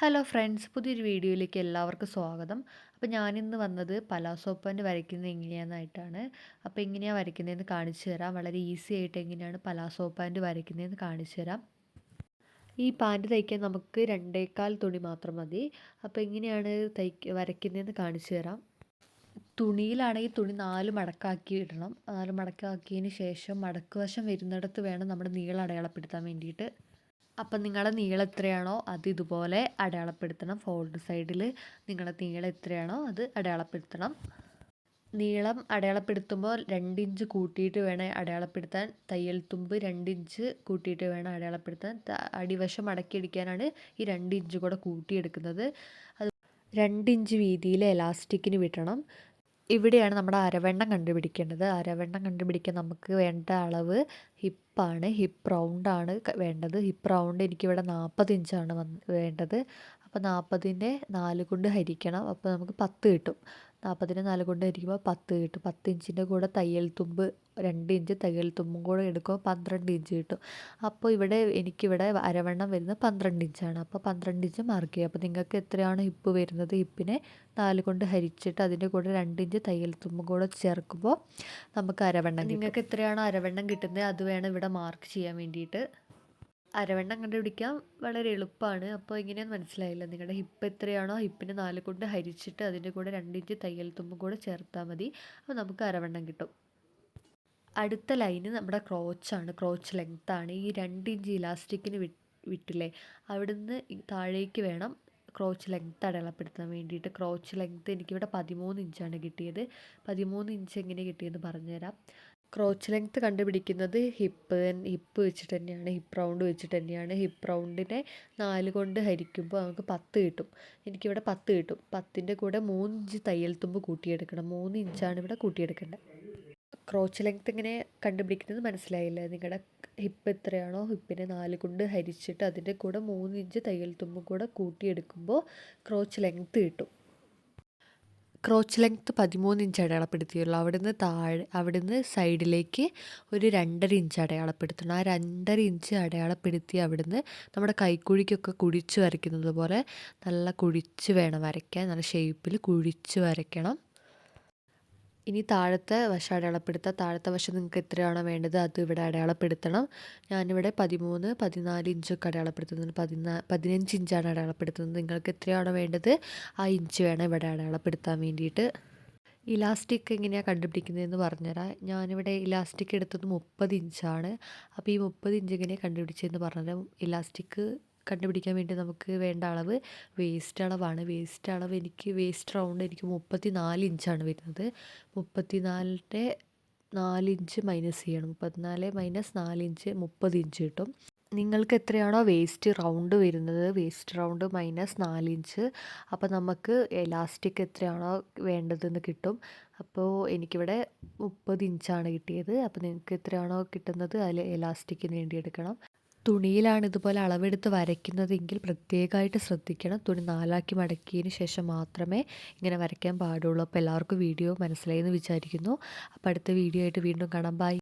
Hello friends, പുതിയൊരു വീഡിയോയിലേക്ക് എല്ലാവർക്കും സ്വാഗതം. അപ്പോൾ ഞാനിന്ന് വന്നത് പലാസോ പാൻറ് വരയ്ക്കുന്നത് എങ്ങനെയാണെന്നായിട്ടാണ്. അപ്പോൾ എങ്ങനെയാണ് വരയ്ക്കുന്നതെന്ന് കാണിച്ചു തരാം. വളരെ ഈസി ആയിട്ട് എങ്ങനെയാണ് പലാസോ പാൻറ് വരയ്ക്കുന്നതെന്ന് കാണിച്ചു തരാം. ഈ പാൻറ് തയ്ക്കാൻ നമുക്ക് 2.25 തുണി മാത്രം മതി. അപ്പോൾ എങ്ങനെയാണ് വരയ്ക്കുന്നതെന്ന് കാണിച്ചു തരാം. തുണിയിലാണെങ്കിൽ തുണി 4 മടക്കാക്കി ഇടണം. 4 മടക്കാക്കിയതിന് ശേഷം മടക്ക് വശം വരുന്നിടത്ത് വേണം നമ്മുടെ നീളം അടയാളപ്പെടുത്താൻ വേണ്ടിയിട്ട്. അപ്പം നിങ്ങളുടെ നീളം എത്രയാണോ അത് ഇതുപോലെ അടയാളപ്പെടുത്തണം. ഫോൾഡ് സൈഡിൽ നിങ്ങളുടെ നീളം എത്രയാണോ അത് അടയാളപ്പെടുത്തണം. നീളം അടയാളപ്പെടുത്തുമ്പോൾ 2 ഇഞ്ച് കൂട്ടിയിട്ട് വേണം അടയാളപ്പെടുത്താൻ. തയ്യൽ തുമ്പ് 2 ഇഞ്ച് കൂട്ടിയിട്ട് വേണം അടയാളപ്പെടുത്താൻ. അടിവശം മടക്കിയടിക്കാനാണ് ഈ 2 ഇഞ്ച് കൂടെ കൂട്ടിയെടുക്കുന്നത്. അത് 2 ഇഞ്ച് വീതിയിൽ എലാസ്റ്റിക്കിന് വിടണം. ഇവിടെയാണ് നമ്മുടെ അരവണ്ണം കണ്ടുപിടിക്കേണ്ടത്. അരവണ്ണം കണ്ടുപിടിക്കാൻ നമുക്ക് വേണ്ട അളവ് ഹിപ്പാണ്. ഹിപ്പ് റൗണ്ടാണ് വേണ്ടത്. ഹിപ്പ് റൗണ്ട് എനിക്കിവിടെ 40 ഇഞ്ചാണ് വേണ്ടത്. അപ്പോൾ 40നെ 4 കൊണ്ട് ഹരിക്കണം. അപ്പോൾ നമുക്ക് 10 കിട്ടും. 40നെ 4 കൊണ്ട് ഹരിക്കുമ്പോൾ 10 കിട്ടും. 10 ഇഞ്ചിൻ്റെ കൂടെ തയ്യൽ തുമ്പ് 2 ഇഞ്ച് തയ്യൽ തുമ്പും കൂടെ എടുക്കുമ്പോൾ 12 ഇഞ്ച് കിട്ടും. അപ്പോൾ എനിക്കിവിടെ അരവണ്ണം വരുന്നത് 12 ഇഞ്ചാണ്. അപ്പോൾ 12 ഇഞ്ച് മാർക്ക് ചെയ്യുക. അപ്പോൾ നിങ്ങൾക്ക് എത്രയാണ് ഹിപ്പ് വരുന്നത്, ഹിപ്പിനെ 4 കൊണ്ട് ഹരിച്ചിട്ട് അതിൻ്റെ കൂടെ 2 ഇഞ്ച് തയ്യൽ തുമ്പും കൂടെ ചേർക്കുമ്പോൾ നമുക്ക് അരവണ്ണം കിട്ടും. നിങ്ങൾക്ക് എത്രയാണോ അരവണ്ണം കിട്ടുന്നത് അത് വേണം ഇവിടെ മാർക്ക് ചെയ്യാൻ വേണ്ടിയിട്ട്. അരവണ്ണം കണ്ടുപിടിക്കാൻ വളരെ എളുപ്പമാണ്. അപ്പോൾ എങ്ങനെയാണെന്ന് മനസ്സിലായില്ല. നിങ്ങളുടെ ഹിപ്പ് എത്രയാണോ ഹിപ്പിനെ 4 കൊണ്ട് ഹരിച്ചിട്ട് അതിൻ്റെ കൂടെ 2 ഇഞ്ച് തയ്യൽ തുമ്പും കൂടെ ചേർത്താൽ മതി. അപ്പോൾ നമുക്ക് അരവണ്ണം കിട്ടും. അടുത്ത ലൈന് നമ്മുടെ ക്രോച്ചാണ്. ക്രോച്ച് ലെങ്ത്താണ്. ഈ 2 ഇഞ്ച് ഇലാസ്റ്റിക്കിന് വിട്ടില്ലേ, അവിടുന്ന് താഴേക്ക് വേണം ക്രോച്ച് ലെങ്ത്ത് അടയാളപ്പെടുത്താൻ വേണ്ടിയിട്ട്. ക്രോച്ച് ലെങ്ത്ത് എനിക്കിവിടെ 13 ഇഞ്ചാണ് കിട്ടിയത്. 13 ഇഞ്ച് എങ്ങനെ കിട്ടിയെന്ന് പറഞ്ഞുതരാം. ക്രോച്ച് ലെങ്ത്ത് കണ്ടുപിടിക്കുന്നത് ഹിപ്പ് വെച്ചിട്ട് തന്നെയാണ്. ഹിപ്പ് റൗണ്ട് വെച്ചിട്ട് തന്നെയാണ്. ഹിപ്പ് റൗണ്ടിനെ 4 കൊണ്ട് ഹരിക്കുമ്പോൾ നമുക്ക് 10 കിട്ടും. എനിക്കിവിടെ 10 കിട്ടും. 10ൻ്റെ കൂടെ 3 ഇഞ്ച് തയ്യൽ തുമ്പ് കൂട്ടിയെടുക്കണം. 3 ഇഞ്ചാണ് ഇവിടെ കൂട്ടിയെടുക്കേണ്ടത്. ക്രോച്ച് ലെങ്ത്ത് ഇങ്ങനെ കണ്ടുപിടിക്കുന്നത് മനസ്സിലായില്ലേ? നിങ്ങളുടെ ഹിപ്പ് എത്രയാണോ ഹിപ്പിനെ 4 കൊണ്ട് ഹരിച്ചിട്ട് അതിൻ്റെ കൂടെ 3 ഇഞ്ച് തയ്യൽ തുമ്പും കൂടെ കൂട്ടിയെടുക്കുമ്പോൾ ക്രോച്ച് ലെങ്ത്ത് കിട്ടും. ക്രോച്ച് ലെങ്ത്ത് 13 ഇഞ്ച് അടയാളപ്പെടുത്തിയുള്ളൂ. അവിടുന്ന് സൈഡിലേക്ക് ഒരു 2.5 ഇഞ്ച് അടയാളപ്പെടുത്തണം. ആ 2.5 ഇഞ്ച് അടയാളപ്പെടുത്തി അവിടുന്ന് നമ്മുടെ കൈക്കുഴിക്കൊക്കെ കുഴിച്ച് വരയ്ക്കുന്നത് പോലെ നല്ല കുഴിച്ച് വേണം വരയ്ക്കാൻ. നല്ല ഷേപ്പിൽ കുഴിച്ച് വരയ്ക്കണം. ഇനി താഴത്തെ വശം അടയാളപ്പെടുത്താം. താഴത്തെ വശം നിങ്ങൾക്ക് എത്രയാണോ വേണ്ടത് അത് ഇവിടെ അടയാളപ്പെടുത്തണം. ഞാനിവിടെ 13, 14 ഇഞ്ചൊക്കെ അടയാളപ്പെടുത്തുന്നുണ്ട്. 15 ഇഞ്ചാണ് അടയാളപ്പെടുത്തുന്നത്. നിങ്ങൾക്ക് എത്രയാണോ വേണ്ടത് ആ ഇഞ്ച് വേണം ഇവിടെ അടയാളപ്പെടുത്താൻ വേണ്ടിയിട്ട്. ഇലാസ്റ്റിക് എങ്ങനെയാണ് കണ്ടുപിടിക്കുന്നതെന്ന് പറഞ്ഞുതരാം. ഞാനിവിടെ ഇലാസ്റ്റിക് എടുത്തത് 30 ഇഞ്ചാണ്. അപ്പോൾ ഈ 30 ഇഞ്ച് എങ്ങനെയാണ് കണ്ടുപിടിച്ചതെന്ന് പറഞ്ഞുതരാം. ഇലാസ്റ്റിക് കണ്ടുപിടിക്കാൻ വേണ്ടി നമുക്ക് വേണ്ട അളവ് വേസ്റ്റ് അളവാണ്. വേസ്റ്റ് റൗണ്ട് എനിക്ക് 34 ഇഞ്ചാണ് വരുന്നത്. 34ൻ്റെ 4 ഇഞ്ച് മൈനസ് ചെയ്യണം. 34 മൈനസ് 4 ഇഞ്ച് 30 ഇഞ്ച് കിട്ടും. നിങ്ങൾക്ക് എത്രയാണോ വേസ്റ്റ് റൗണ്ട് വരുന്നത് വേസ്റ്റ് റൗണ്ട് മൈനസ് 4 ഇഞ്ച്. അപ്പോൾ നമുക്ക് എലാസ്റ്റിക് എത്രയാണോ വേണ്ടതെന്ന് കിട്ടും. അപ്പോൾ എനിക്കിവിടെ 30 ഇഞ്ചാണ് കിട്ടിയത്. അപ്പോൾ നിങ്ങൾക്ക് എത്രയാണോ കിട്ടുന്നത് അതിൽ എലാസ്റ്റിക്കിന് വേണ്ടി എടുക്കണം. തുണിയിലാണ് ഇതുപോലെ അളവെടുത്ത് വരയ്ക്കുന്നതെങ്കിൽ പ്രത്യേകമായിട്ട് ശ്രദ്ധിക്കണം. തുണി 4ആക്കി മടക്കിയതിന് ശേഷം മാത്രമേ ഇങ്ങനെ വരയ്ക്കാൻ പാടുള്ളൂ. അപ്പോൾ എല്ലാവർക്കും വീഡിയോ മനസ്സിലായി എന്ന് വിചാരിക്കുന്നു. അപ്പോൾ അടുത്ത വീഡിയോ ആയിട്ട് വീണ്ടും കാണാം. ബൈ.